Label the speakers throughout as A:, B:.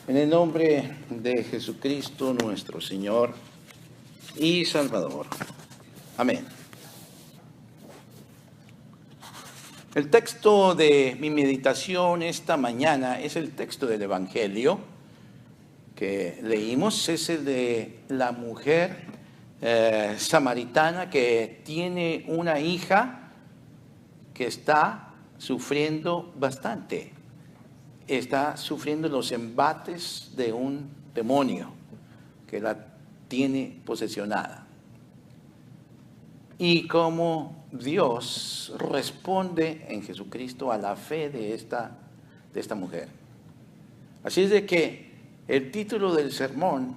A: En el nombre de Jesucristo, nuestro Señor y Salvador. Amén. El texto de mi meditación esta mañana es el texto del Evangelio que leímos. Es el de la mujer samaritana que tiene una hija que está sufriendo bastante. Está sufriendo los embates de un demonio que la tiene posesionada. Y cómo Dios responde en Jesucristo a la fe de esta mujer. Así es de que el título del sermón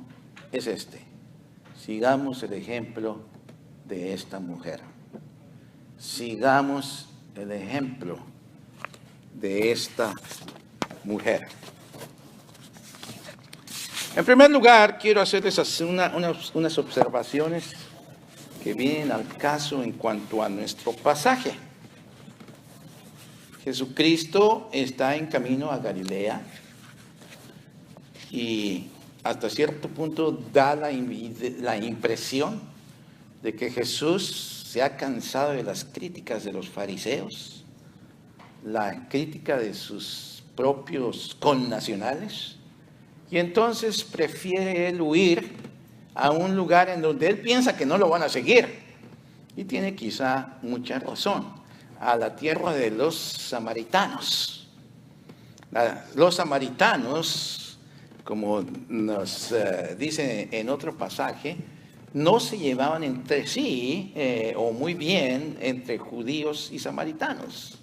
A: es este: sigamos el ejemplo de esta mujer. Sigamos el ejemplo de esta mujer. En primer lugar, quiero hacerles unas observaciones que vienen al caso en cuanto a nuestro pasaje. Jesucristo está en camino a Galilea y hasta cierto punto da la impresión de que Jesús se ha cansado de las críticas de los fariseos, la crítica de sus propios connacionales, y entonces prefiere él huir a un lugar en donde él piensa que no lo van a seguir, y tiene quizá mucha razón, a la tierra de los samaritanos. Los samaritanos, como nos dice en otro pasaje, no se llevaban entre sí o muy bien entre judíos y samaritanos.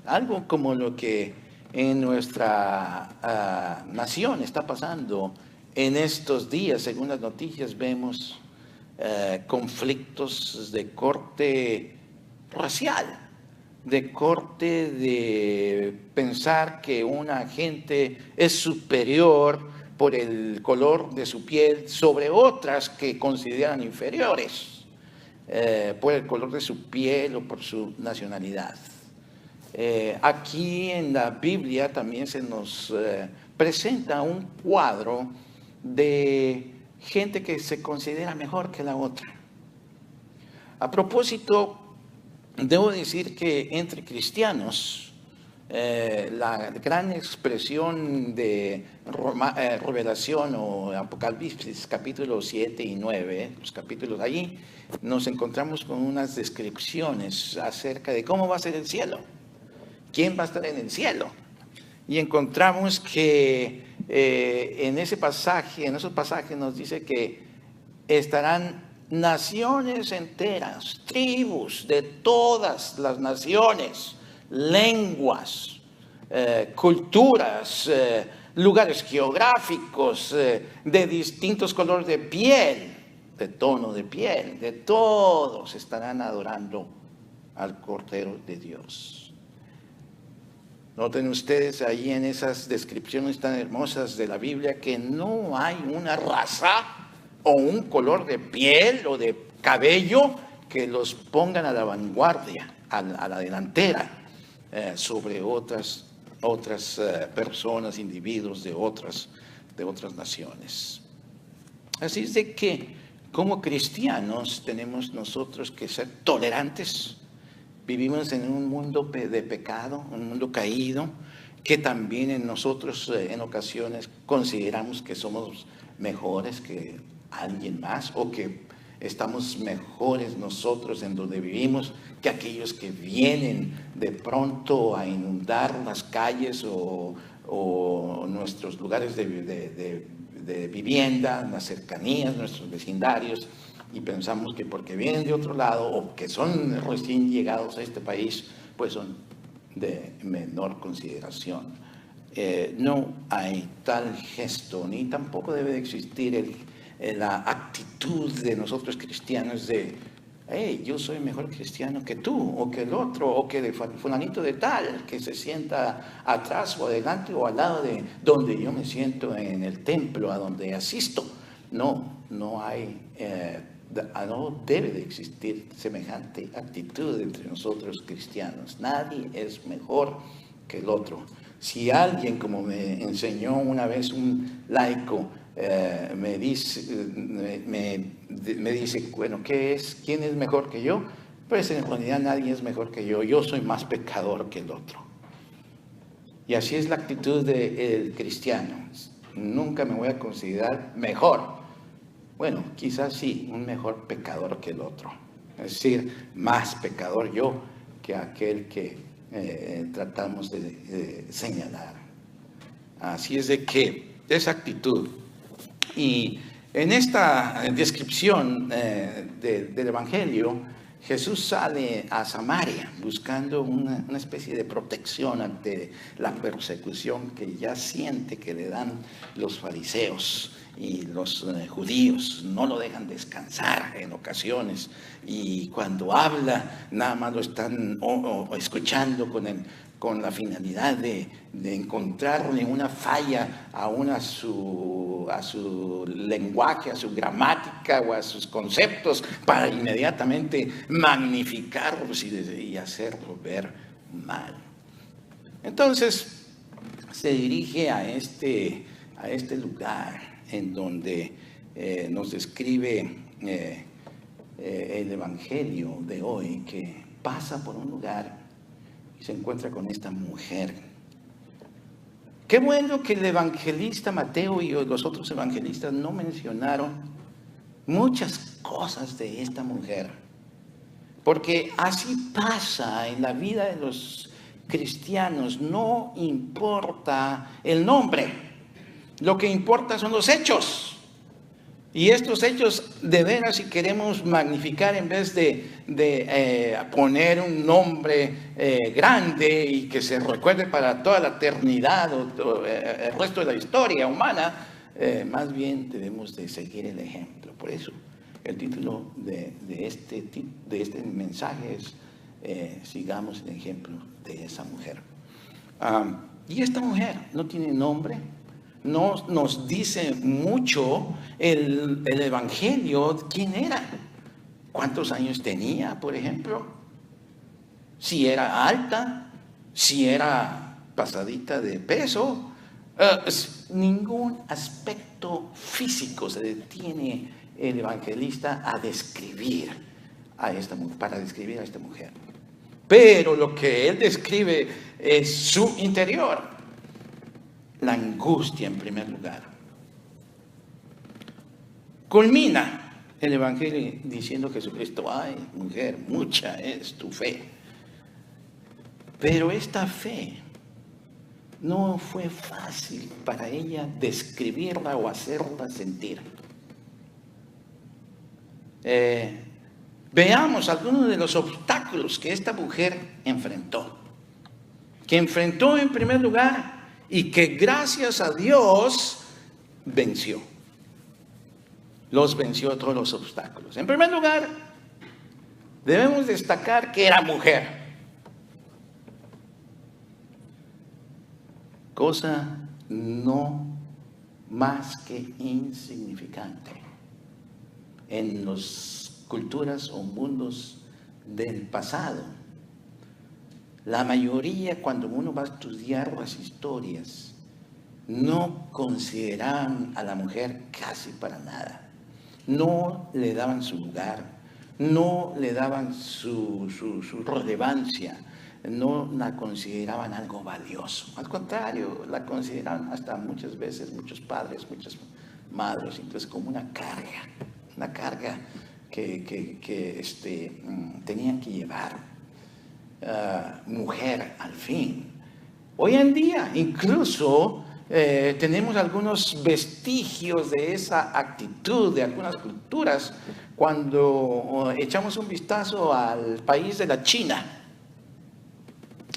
A: Algo como lo que en nuestra nación está pasando en estos días. Según las noticias vemos conflictos de corte racial, de corte de pensar que una gente es superior por el color de su piel sobre otras que consideran inferiores por el color de su piel o por su nacionalidad. Aquí en la Biblia también se nos presenta un cuadro de gente que se considera mejor que la otra. A propósito, debo decir que entre cristianos, la gran expresión de Revelación o Apocalipsis, capítulos 7 y 9, los capítulos allí, nos encontramos con unas descripciones acerca de cómo va a ser el cielo. ¿Quién va a estar en el cielo? Y encontramos que en esos pasajes nos dice que estarán naciones enteras, tribus de todas las naciones, lenguas, culturas, lugares geográficos, de distintos colores de piel, de tono de piel, de todos estarán adorando al Cordero de Dios. Noten ustedes ahí en esas descripciones tan hermosas de la Biblia que no hay una raza o un color de piel o de cabello que los pongan a la vanguardia, a la delantera, sobre otras personas, individuos de otras naciones. Así es de que como cristianos tenemos nosotros que ser tolerantes. Vivimos en un mundo de pecado, un mundo caído, que también en nosotros en ocasiones consideramos que somos mejores que alguien más o que estamos mejores nosotros en donde vivimos que aquellos que vienen de pronto a inundar las calles o nuestros lugares de vivienda, las cercanías, nuestros vecindarios. Y pensamos que porque vienen de otro lado o que son recién llegados a este país, pues son de menor consideración. No hay tal gesto, ni tampoco debe de existir la actitud de nosotros cristianos de, hey, yo soy mejor cristiano que tú, o que el otro, o que de fulanito de tal, que se sienta atrás o adelante o al lado de donde yo me siento en el templo a donde asisto. No hay... no debe de existir semejante actitud entre nosotros cristianos. Nadie es mejor que el otro. Si alguien, como me enseñó una vez un laico, me dice, bueno, ¿quién es mejor que yo? Pues en realidad nadie es mejor que yo soy más pecador que el otro. Y así es la actitud del cristiano. Nunca me voy a considerar mejor. Bueno, quizás sí, un mejor pecador que el otro. Es decir, más pecador yo que aquel que tratamos de señalar. Así es de que esa actitud. Y en esta descripción del Evangelio, Jesús sale a Samaria buscando una especie de protección ante la persecución que ya siente que le dan los fariseos y los judíos. No lo dejan descansar en ocasiones, y cuando habla nada más lo están escuchando con la finalidad de encontrarle una falla a su lenguaje, a su gramática o a sus conceptos, para inmediatamente magnificarlos y hacerlo ver mal. Entonces se dirige a este lugar en donde nos describe el Evangelio de hoy, que pasa por un lugar y se encuentra con esta mujer. Qué bueno que el evangelista Mateo y los otros evangelistas no mencionaron muchas cosas de esta mujer, porque así pasa en la vida de los cristianos. No importa el nombre, lo que importa son los hechos. Y estos hechos, de veras, si queremos magnificar, en vez de poner un nombre grande y que se recuerde para toda la eternidad o el resto de la historia humana, más bien debemos de seguir el ejemplo. Por eso el título de este mensaje es sigamos el ejemplo de esa mujer. Y esta mujer no tiene nombre. No nos dice mucho el Evangelio quién era, cuántos años tenía, por ejemplo, si era alta, si era pasadita de peso. Ningún aspecto físico se detiene el evangelista a describir para describir a esta mujer. Pero lo que él describe es su interior. La angustia, en primer lugar. Culmina el Evangelio diciendo Jesucristo: ay, mujer, mucha es tu fe. Pero esta fe no fue fácil para ella describirla o hacerla sentir. Veamos algunos de los obstáculos que esta mujer enfrentó. Que enfrentó en primer lugar, y que gracias a Dios venció. Los venció todos los obstáculos. En primer lugar, debemos destacar que era mujer. Cosa no más que insignificante en las culturas o mundos del pasado. La mayoría, cuando uno va a estudiar las historias, no consideraban a la mujer casi para nada. No le daban su lugar, no le daban su relevancia, no la consideraban algo valioso. Al contrario, la consideraban hasta muchas veces, muchos padres, muchas madres, entonces como una carga que tenían que llevar. Mujer al fin. Hoy en día incluso tenemos algunos vestigios de esa actitud de algunas culturas cuando echamos un vistazo al país de la China,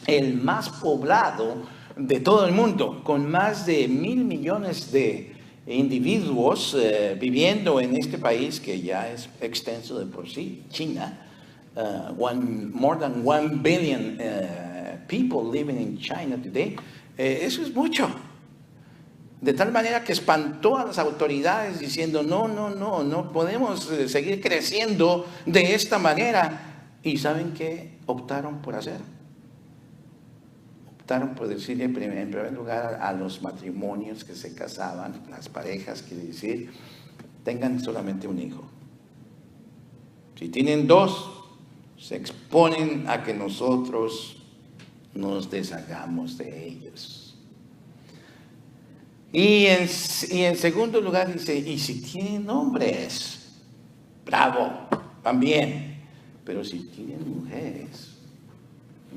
A: el más poblado de todo el mundo, con más de 1,000 millones de individuos viviendo en este país que ya es extenso de por sí, China. More than 1 billion people living in China today. Eso es mucho. De tal manera que espantó a las autoridades diciendo: no podemos seguir creciendo de esta manera. ¿Y saben qué optaron por hacer? optaron por decirle en primer lugar a los matrimonios que se casaban, las parejas, quiere decir, tengan solamente un hijo. Si tienen dos, se exponen a que nosotros nos deshagamos de ellos. Y en segundo lugar dice, y si tienen hombres, bravo, también. Pero si tienen mujeres,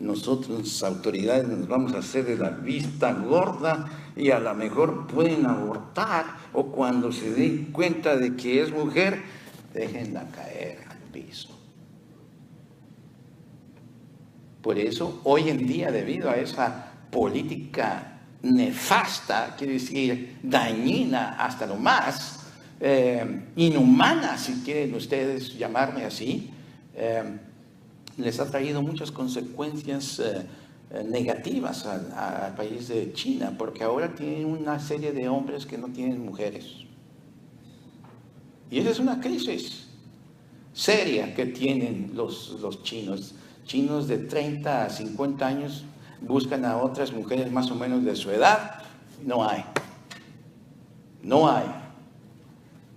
A: nosotros, las autoridades, nos vamos a hacer de la vista gorda y a lo mejor pueden abortar, o cuando se den cuenta de que es mujer, déjenla caer al piso. Por eso, hoy en día, debido a esa política nefasta, quiere decir dañina hasta lo más, inhumana, si quieren ustedes llamarme así, les ha traído muchas consecuencias negativas al país de China, porque ahora tienen una serie de hombres que no tienen mujeres. Y esa es una crisis seria que tienen los chinos. Chinos de 30 a 50 años buscan a otras mujeres más o menos de su edad. No hay.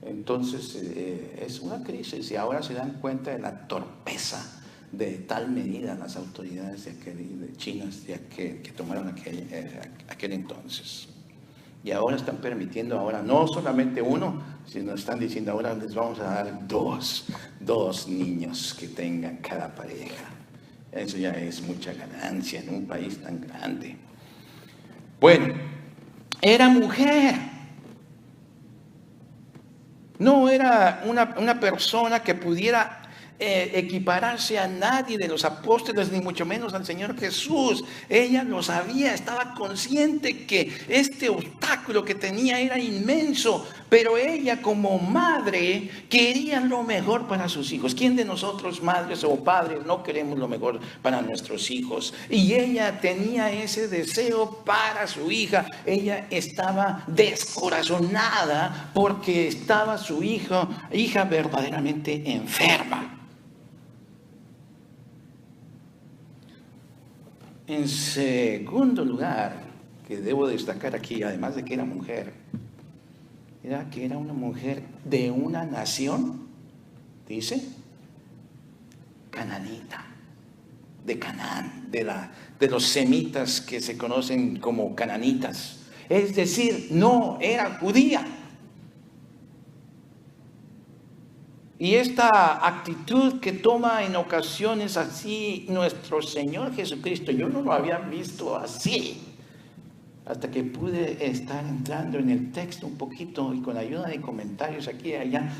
A: Entonces es una crisis, y ahora se dan cuenta de la torpeza de tal medida las autoridades de chinas que tomaron aquel entonces. Y ahora están permitiendo no solamente uno, sino están diciendo ahora les vamos a dar dos niños que tengan cada pareja. Eso ya es mucha ganancia en un país tan grande. Bueno, era mujer. No era una persona que pudiera equipararse a nadie de los apóstoles, ni mucho menos al Señor Jesús. Ella lo sabía, estaba consciente que este obstáculo que tenía era inmenso, pero ella como madre quería lo mejor para sus hijos. ¿Quién de nosotros, madres o padres, no queremos lo mejor para nuestros hijos? Y ella tenía ese deseo para su hija. Ella estaba descorazonada porque estaba su hija verdaderamente enferma. En segundo lugar, que debo destacar aquí, además de que era mujer, era que era una mujer de una nación, dice, cananita, de Canaán, de los semitas que se conocen como cananitas. Es decir, no era judía. Y esta actitud que toma en ocasiones así nuestro Señor Jesucristo, yo no lo había visto así, hasta que pude estar entrando en el texto un poquito y con ayuda de comentarios aquí y allá,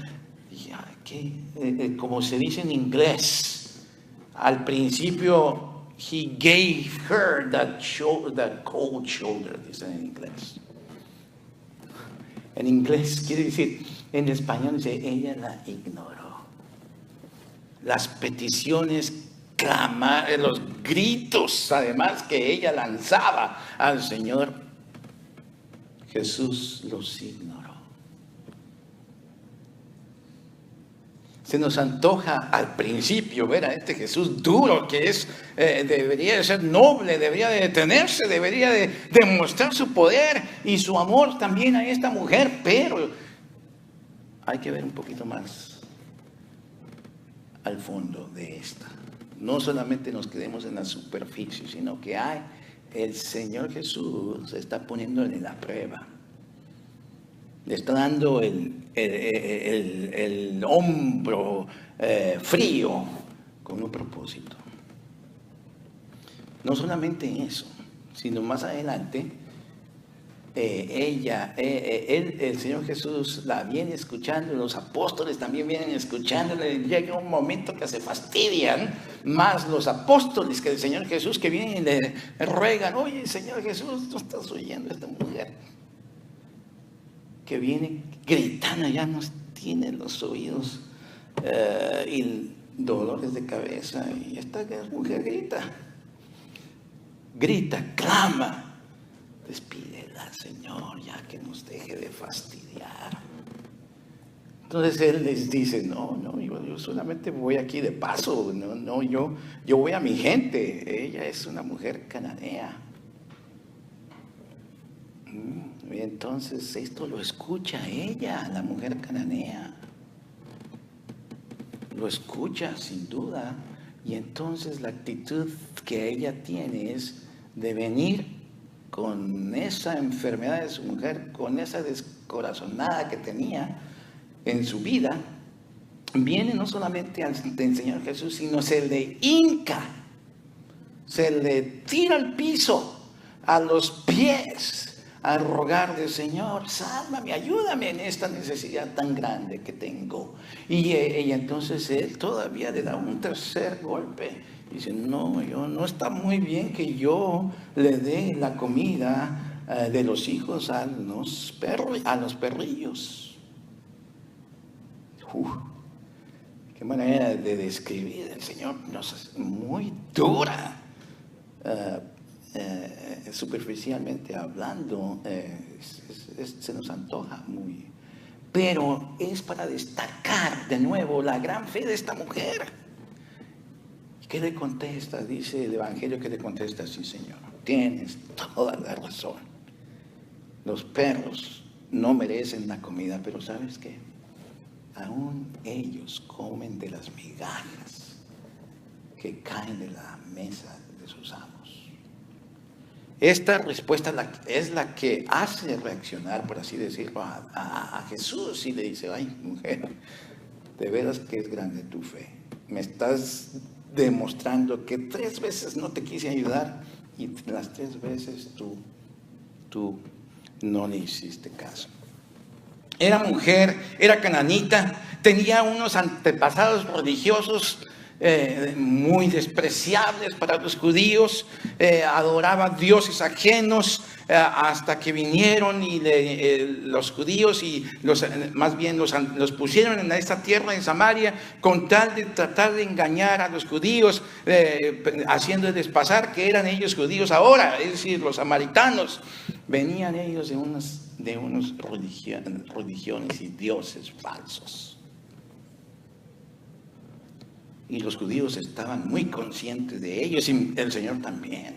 A: como se dice en inglés, al principio, he gave her that cold shoulder, dice en inglés. En inglés quiere decir, en español dice, ella la ignoró. Las peticiones, los gritos, además, que ella lanzaba al Señor, Jesús los ignoró. Se nos antoja al principio ver a este Jesús duro, que debería de ser noble, debería de detenerse, debería de demostrar su poder y su amor también a esta mujer, pero hay que ver un poquito más al fondo de esta. No solamente nos quedemos en la superficie, sino que el Señor Jesús se está poniendo en la prueba. Le está dando el hombro frío con un propósito. No solamente eso, sino más adelante, el Señor Jesús la viene escuchando, los apóstoles también vienen escuchándole. Llega un momento que se fastidian más los apóstoles que el Señor Jesús, que vienen y le ruegan, oye Señor Jesús, ¿no estás oyendo a esta mujer? Que viene gritando, ya nos tiene los oídos y dolores de cabeza, y esta mujer grita, clama, despídela, Señor, ya que nos deje de fastidiar. Entonces Él les dice, no, yo solamente voy aquí de paso, yo voy a mi gente. Ella es una mujer cananea. entonces esto lo escucha ella, la mujer cananea. Lo escucha sin duda. Y entonces la actitud que ella tiene es de venir con esa enfermedad de su mujer, con esa descorazonada que tenía en su vida. Viene no solamente ante Señor Jesús, sino se le hinca, se le tira al piso, a los pies, a rogarle: Señor, sálvame, ayúdame en esta necesidad tan grande que tengo. Y entonces él todavía le da un tercer golpe. Dice: no está muy bien que yo le dé la comida de los hijos a los perrillos. Qué manera de describir el Señor, muy dura. Superficialmente hablando, se nos antoja muy, pero es para destacar de nuevo la gran fe de esta mujer. ¿Qué le contesta? Dice el Evangelio que le contesta: sí, Señor, tienes toda la razón. Los perros no merecen la comida, pero ¿sabes qué? Aún ellos comen de las migajas que caen de la mesa de sus amos. Esta respuesta es la que hace reaccionar, por así decirlo, a Jesús, y le dice: ay, mujer, de veras que es grande tu fe. Me estás demostrando que 3 veces no te quise ayudar y las 3 veces tú no le hiciste caso. Era mujer, era cananita, tenía unos antepasados religiosos muy despreciables para los judíos, adoraba dioses ajenos, hasta que vinieron y los judíos y más bien los pusieron en esta tierra de Samaria con tal de tratar de engañar a los judíos, haciéndoles pasar que eran ellos judíos ahora, es decir, los samaritanos. Venían ellos de unas religiones y dioses falsos. Y los judíos estaban muy conscientes de ellos, y el Señor también.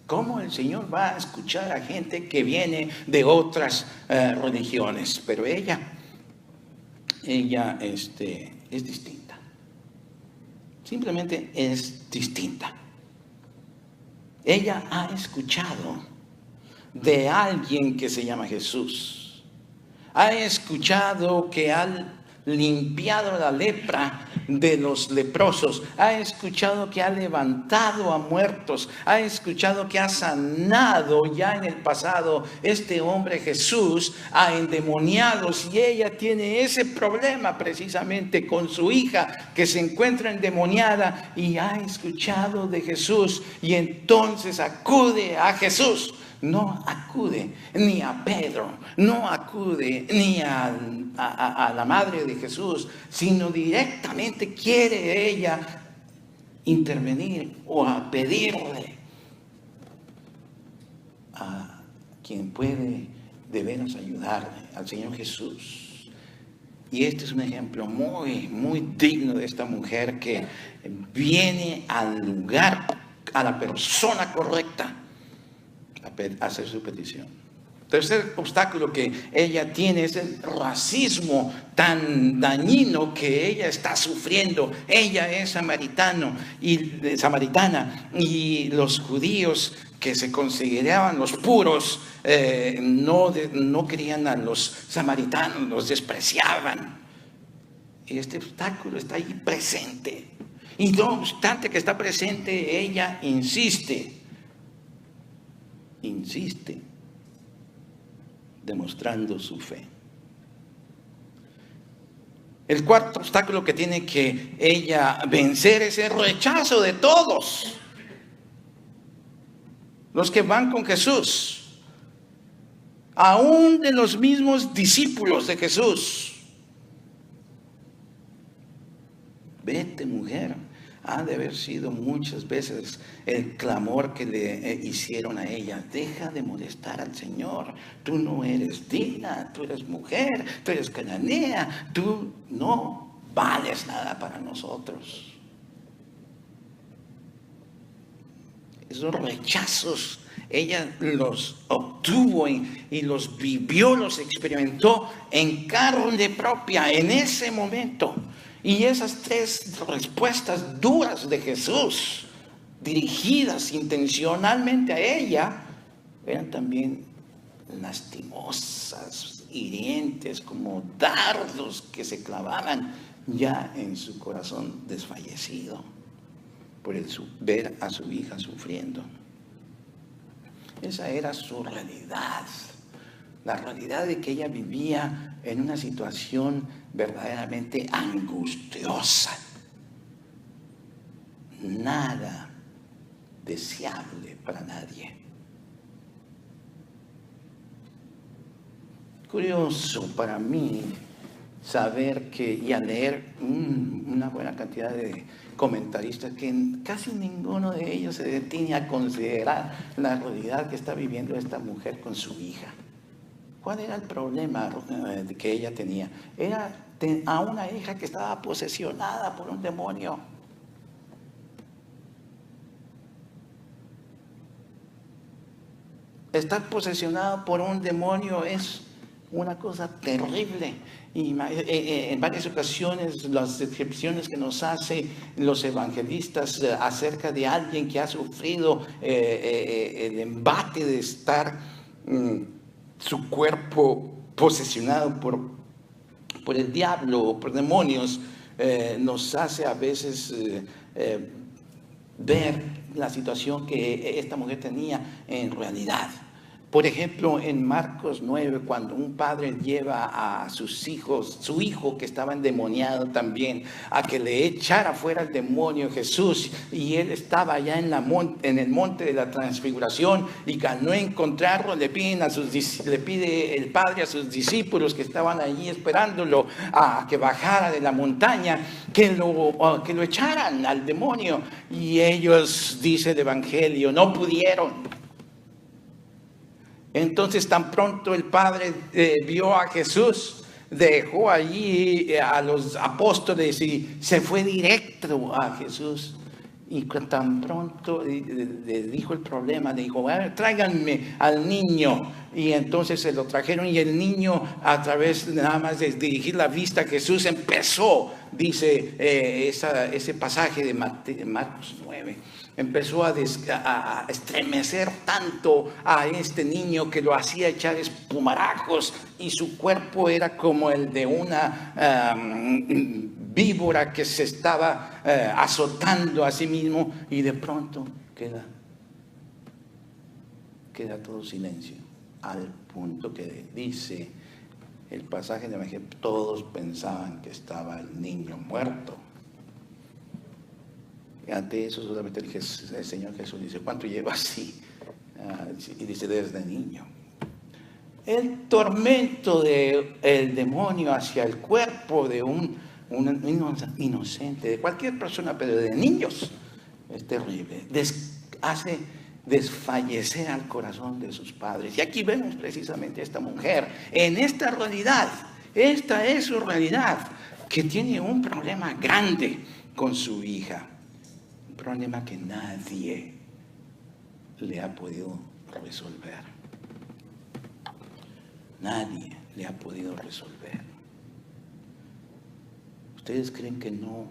A: ¿Cómo el Señor va a escuchar a gente que viene de otras religiones? Pero ella es distinta. Simplemente es distinta. Ella ha escuchado de alguien que se llama Jesús. Ha escuchado que ha limpiado la lepra de los leprosos, ha escuchado que ha levantado a muertos, ha escuchado que ha sanado ya en el pasado este hombre Jesús a endemoniados, y ella tiene ese problema precisamente con su hija que se encuentra endemoniada, y ha escuchado de Jesús, y entonces acude a Jesús. No acude ni a Pedro, no acude ni a la madre de Jesús, sino directamente quiere ella intervenir o a pedirle a quien puede de veras ayudarle, al Señor Jesús. Y este es un ejemplo muy, muy digno de esta mujer que viene al lugar, a la persona correcta, a hacer su petición. Tercer obstáculo que ella tiene es el racismo tan dañino que ella está sufriendo. Ella es samaritana, y los judíos que se consideraban los puros no querían a los samaritanos, los despreciaban. Y este obstáculo está ahí presente. Y no obstante que está presente, ella insiste, demostrando su fe. El cuarto obstáculo que tiene que ella vencer es el rechazo de todos los que van con Jesús, aún de los mismos discípulos de Jesús. Vete, mujer. Ha de haber sido muchas veces el clamor que le hicieron a ella: deja de molestar al Señor, tú no eres digna, tú eres mujer, tú eres cananea, tú no vales nada para nosotros. Esos rechazos ella los tuvo y los vivió, los experimentó en carne propia en ese momento. Y esas tres respuestas duras de Jesús, dirigidas intencionalmente a ella, eran también lastimosas, hirientes, como dardos que se clavaban ya en su corazón desfallecido por ver a su hija sufriendo. Esa era su realidad, la realidad de que ella vivía en una situación verdaderamente angustiosa, nada deseable para nadie. Curioso para mí saber que, y a leer una buena cantidad de comentaristas, que casi ninguno de ellos se detiene a considerar la realidad que está viviendo esta mujer con su hija. ¿Cuál era el problema que ella tenía? Era a una hija que estaba posesionada por un demonio. Estar posesionado por un demonio es una cosa terrible. Y en varias ocasiones las descripciones que nos hacen los evangelistas acerca de alguien que ha sufrido el embate de estar su cuerpo posesionado por el diablo o por demonios, nos hace a veces ver la situación que esta mujer tenía en realidad. Por ejemplo, en Marcos 9, cuando un padre lleva a sus hijos, su hijo que estaba endemoniado también, a que le echara fuera el demonio Jesús, y él estaba allá en el monte de la transfiguración, y al no encontrarlo le pide el padre a sus discípulos que estaban allí esperándolo a que bajara de la montaña, que lo echaran al demonio, y ellos, dice el Evangelio, no pudieron. Entonces tan pronto el Padre vio a Jesús, dejó allí a los apóstoles y se fue directo a Jesús. Y tan pronto le dijo el problema, le dijo, tráiganme al niño. Y entonces se lo trajeron, y el niño, a través nada más de dirigir la vista a Jesús, empezó, dice ese pasaje de Marcos 9, empezó a estremecer tanto a este niño que lo hacía echar espumarajos, y su cuerpo era como el de una víbora que se estaba azotando a sí mismo, y de pronto queda todo silencio, al punto que dice el pasaje de Evangelio, todos pensaban que estaba el niño muerto. Y ante eso solamente el Señor Jesús dice, ¿cuánto lleva así? Y dice, desde niño. El tormento del demonio hacia el cuerpo de un inocente, de cualquier persona, pero de niños, es terrible. Hace desfallecer al corazón de sus padres. Y aquí vemos precisamente a esta mujer en esta realidad. Esta es su realidad, que tiene un problema grande con su hija. Un problema que nadie le ha podido resolver. Nadie le ha podido resolver. ¿Ustedes creen que no?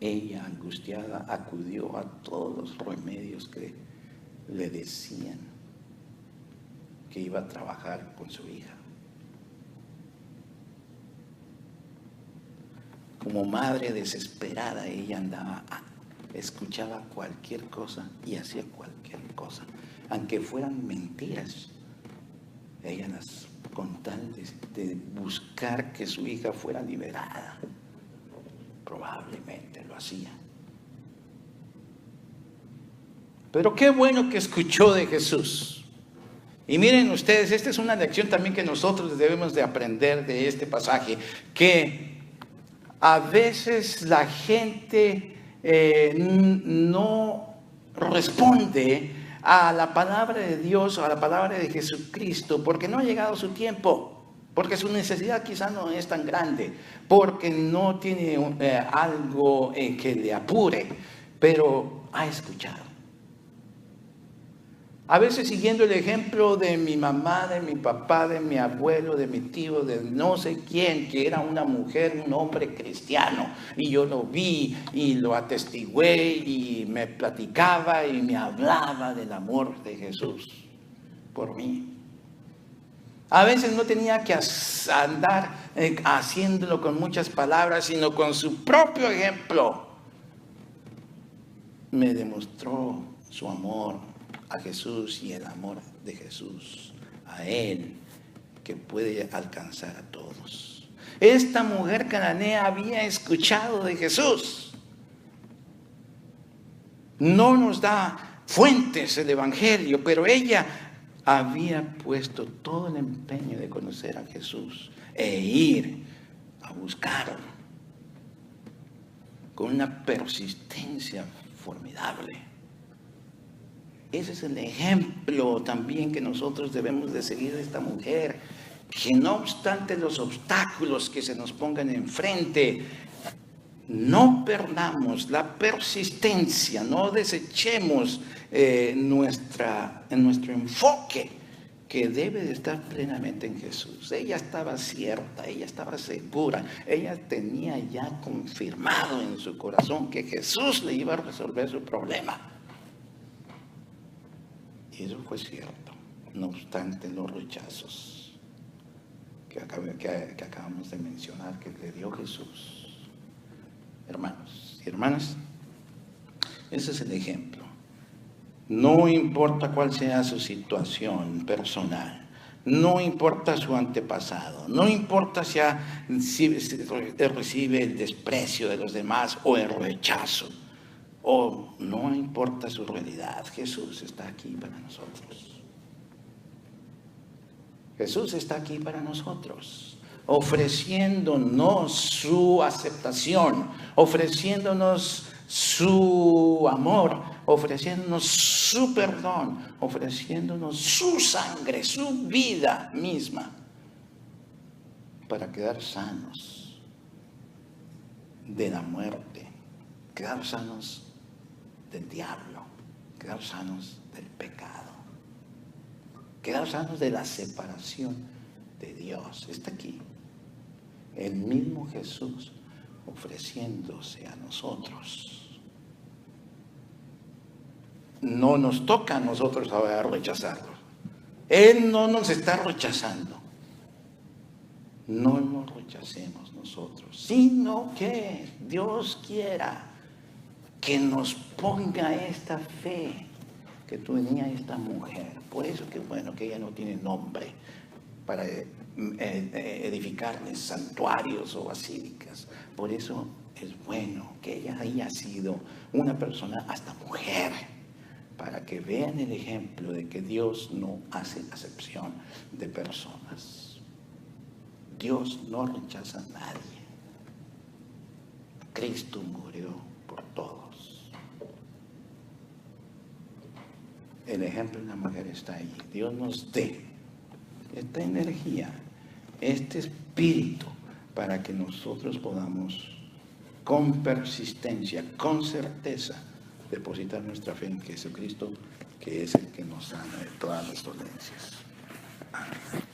A: Ella, angustiada, acudió a todos los remedios que le decían que iba a trabajar con su hija. Como madre desesperada, ella escuchaba cualquier cosa y hacía cualquier cosa, aunque fueran mentiras. Ella con tal de buscar que su hija fuera liberada, probablemente lo hacía. Pero qué bueno que escuchó de Jesús. Y miren ustedes, esta es una lección también que nosotros debemos de aprender de este pasaje, que a veces la gente no responde a la palabra de Dios o a la palabra de Jesucristo porque no ha llegado su tiempo, porque su necesidad quizá no es tan grande, porque no tiene algo que le apure, pero ha escuchado. A veces siguiendo el ejemplo de mi mamá, de mi papá, de mi abuelo, de mi tío, de no sé quién, que era una mujer, un hombre cristiano. Y yo lo vi y lo atestigué y me platicaba y me hablaba del amor de Jesús por mí. A veces no tenía que andar haciéndolo con muchas palabras, sino con su propio ejemplo. Me demostró su amor a Jesús y el amor de Jesús a Él, que puede alcanzar a todos. Esta mujer cananea había escuchado de Jesús. No nos da fuentes el Evangelio, pero ella había puesto todo el empeño de conocer a Jesús e ir a buscarlo con una persistencia formidable. Ese es el ejemplo también que nosotros debemos de seguir de esta mujer, que no obstante los obstáculos que se nos pongan enfrente, no perdamos la persistencia, no desechemos nuestro enfoque, que debe de estar plenamente en Jesús. Ella estaba cierta, ella estaba segura, ella tenía ya confirmado en su corazón que Jesús le iba a resolver su problema. Y eso fue cierto, no obstante los rechazos que acabamos de mencionar que le dio Jesús. Hermanos y hermanas, ese es el ejemplo. No importa cuál sea su situación personal, no importa su antepasado, no importa si recibe el desprecio de los demás o el rechazo, o no importa su realidad, Jesús está aquí para nosotros. Jesús está aquí para nosotros, ofreciéndonos su aceptación, ofreciéndonos su amor, ofreciéndonos su perdón, ofreciéndonos su sangre, su vida misma, para quedar sanos de la muerte, quedar sanos del diablo, quedar sanos del pecado, quedar sanos de la separación de Dios. Está aquí el mismo Jesús ofreciéndose a nosotros. No nos toca a nosotros ahora rechazarlo. Él no nos está rechazando. No nos rechacemos nosotros, sino que Dios quiera que nos ponga esta fe que tenía esta mujer. Por eso que bueno que ella no tiene nombre para edificarles santuarios o basílicas. Por eso es bueno que ella haya sido una persona, hasta mujer, para que vean el ejemplo de que Dios no hace acepción de personas. Dios no rechaza a nadie. Cristo murió por todos. El ejemplo de la mujer está ahí. Dios nos dé esta energía, este espíritu, para que nosotros podamos con persistencia, con certeza, depositar nuestra fe en Jesucristo, que es el que nos sana de todas las dolencias. Amén.